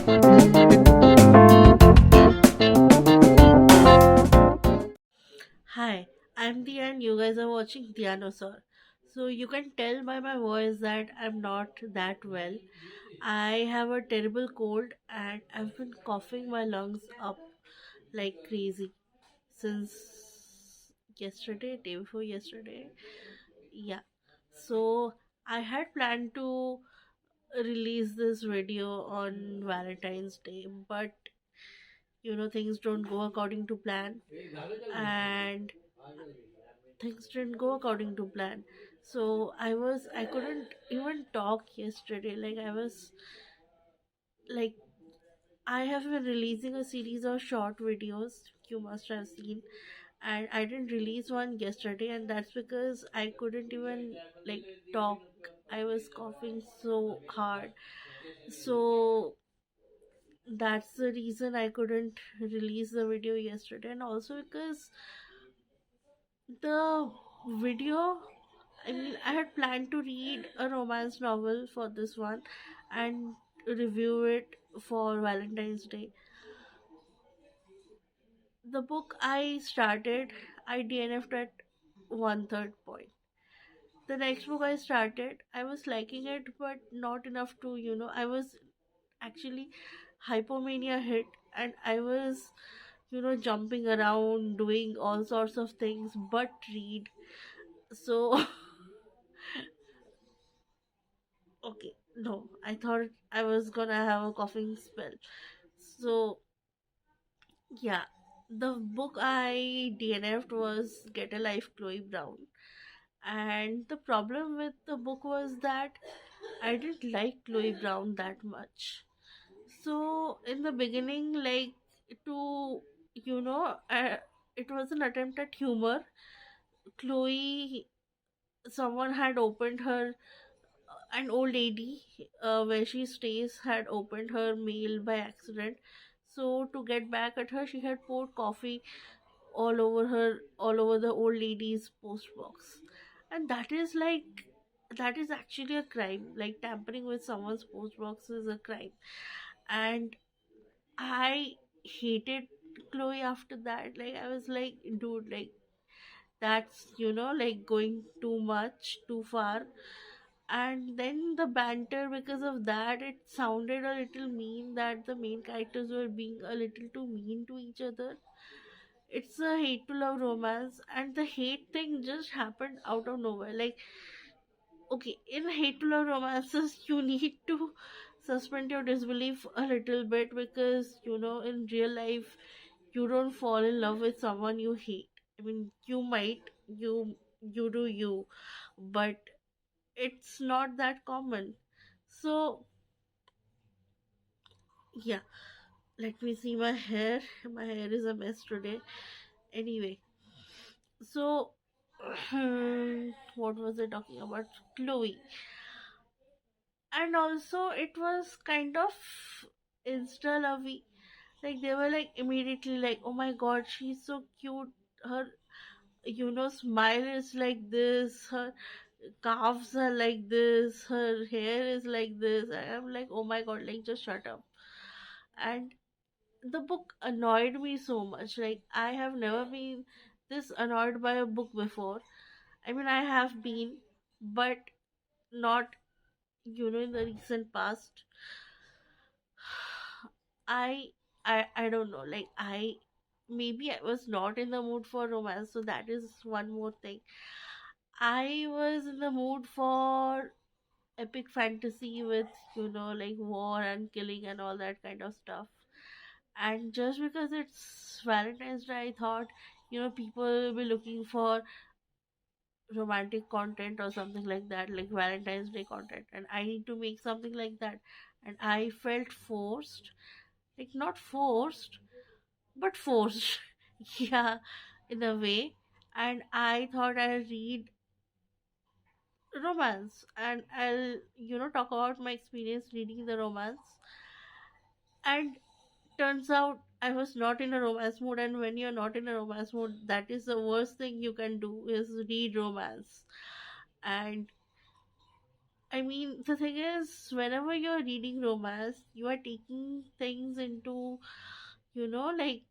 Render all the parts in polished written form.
Hi, I'm Dia and you guys are watching Dianosaur. So you can tell by my voice that I'm not that well. I have a terrible cold and I've been coughing my lungs up like crazy since yesterday, day before yesterday. Yeah. So I had planned to release this video on Valentine's Day, but things don't go according to plan, and things didn't go according to plan. So I couldn't even talk yesterday. Like I was like I have been releasing a series of short videos, you must have seen, and I didn't release one yesterday, and that's because I couldn't even like talk. I was coughing so hard. So that's the reason I couldn't release the video yesterday, and also because the video, I mean, I had planned to read a romance novel for this one and review it for Valentine's Day. The book I started, I DNF'd at one third point. The next book I started, I was liking it, but not enough to, I was actually hypomania hit, and I was, jumping around, doing all sorts of things but read. So okay, no, I thought I was gonna have a coughing spell. So, yeah, the book I DNF'd was Get a Life, Chloe Brown. And the problem with the book was that I didn't like Chloe Brown that much. So, in the beginning, like, to, it was an attempt at humor. Chloe, someone had opened her an old lady where she stays had opened her mail by accident. So to get back at her, she had poured coffee all over the old lady's post box, and that is actually a crime. Like tampering with someone's post box is a crime, and I hated Chloe after that. Like I was like, dude, like that's like going too much, too far. And then the banter, because of that, it sounded a little mean, that the main characters were being a little too mean to each other. It's a hate to love romance, and the hate thing just happened out of nowhere. Like, okay, in hate to love romances you need to suspend your disbelief a little bit, because in real life you don't fall in love with someone you hate. I mean, you might, you do you, but it's not that common. So yeah, let me see my hair. My hair is a mess today. Anyway, so what was I talking about? Chloe. And also it was kind of insta lovey. Like they were like immediately like, oh my god, she's so cute. Her smile is like this, her calves are like this, her hair is like this. I'm like, oh my god, like just shut up. And the book annoyed me so much. Like I have never been this annoyed by a book before. I mean, I have been, but not in the recent past. I i i don't know, like maybe I was not in the mood for romance, so that is one more thing. I was in the mood for epic fantasy with like war and killing and all that kind of stuff. And just because it's Valentine's Day, I thought people will be looking for romantic content or something like that, like Valentine's Day content, and I need to make something like that. And I felt forced, like not forced, but forced. Yeah, in a way. And I thought I'll read romance, and I'll talk about my experience reading the romance. And turns out I was not in a romance mood, and when you're not in a romance mood, that is the worst thing you can do, is read romance. And I mean, the thing is, whenever you're reading romance, you are taking things into, like,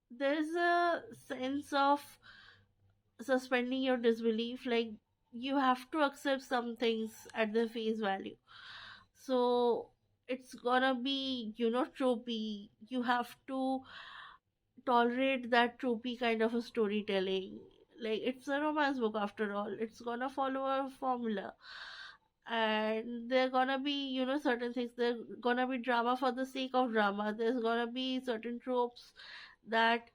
there's a sense of suspending your disbelief. Like, you have to accept some things at the face value. So, it's gonna be, tropey. You have to tolerate that tropey kind of a storytelling. Like, it's a romance book after all. It's gonna follow a formula. And there gonna be, certain things. There's gonna be drama for the sake of drama. There's gonna be certain tropes that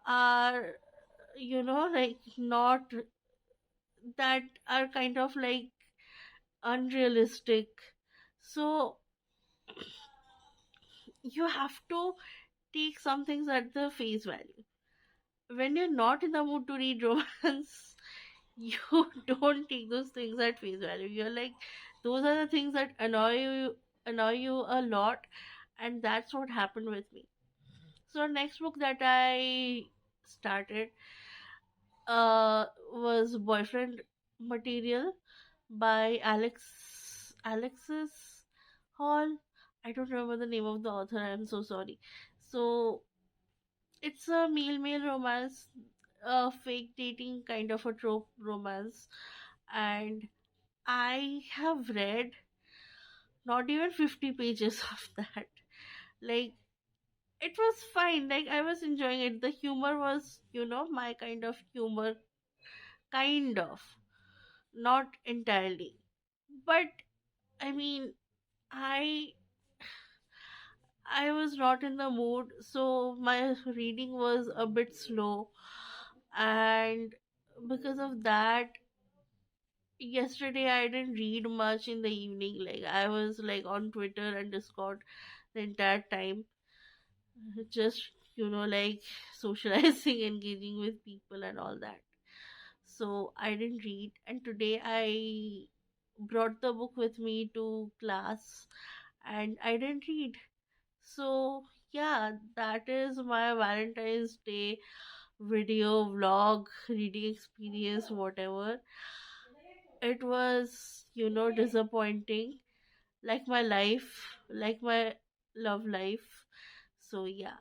are, like, not, that are kind of like unrealistic. So you have to take some things at the face value. When you're not in the mood to read romance, you don't take those things at face value. You're like, those are the things that annoy you a lot, and that's what happened with me. So next book that I started was Boyfriend Material by Alexis Hall. I don't remember the name of the author. I am so sorry. So it's a male romance, a fake dating kind of a trope romance, and I have read not even 50 pages of that. Like, it was fine. Like, I was enjoying it. The humor was, my kind of humor, kind of, not entirely. But I mean, I I was not in the mood, so my reading was a bit slow, and because of that, yesterday I didn't read much in the evening. Like, I was like on Twitter and Discord the entire time, just, like, socializing, engaging with people and all that. So I didn't read, and today I brought the book with me to class, and I didn't read. So yeah, that is my Valentine's Day video vlog reading experience, whatever. It was, disappointing, like my life, like my love life. So yeah.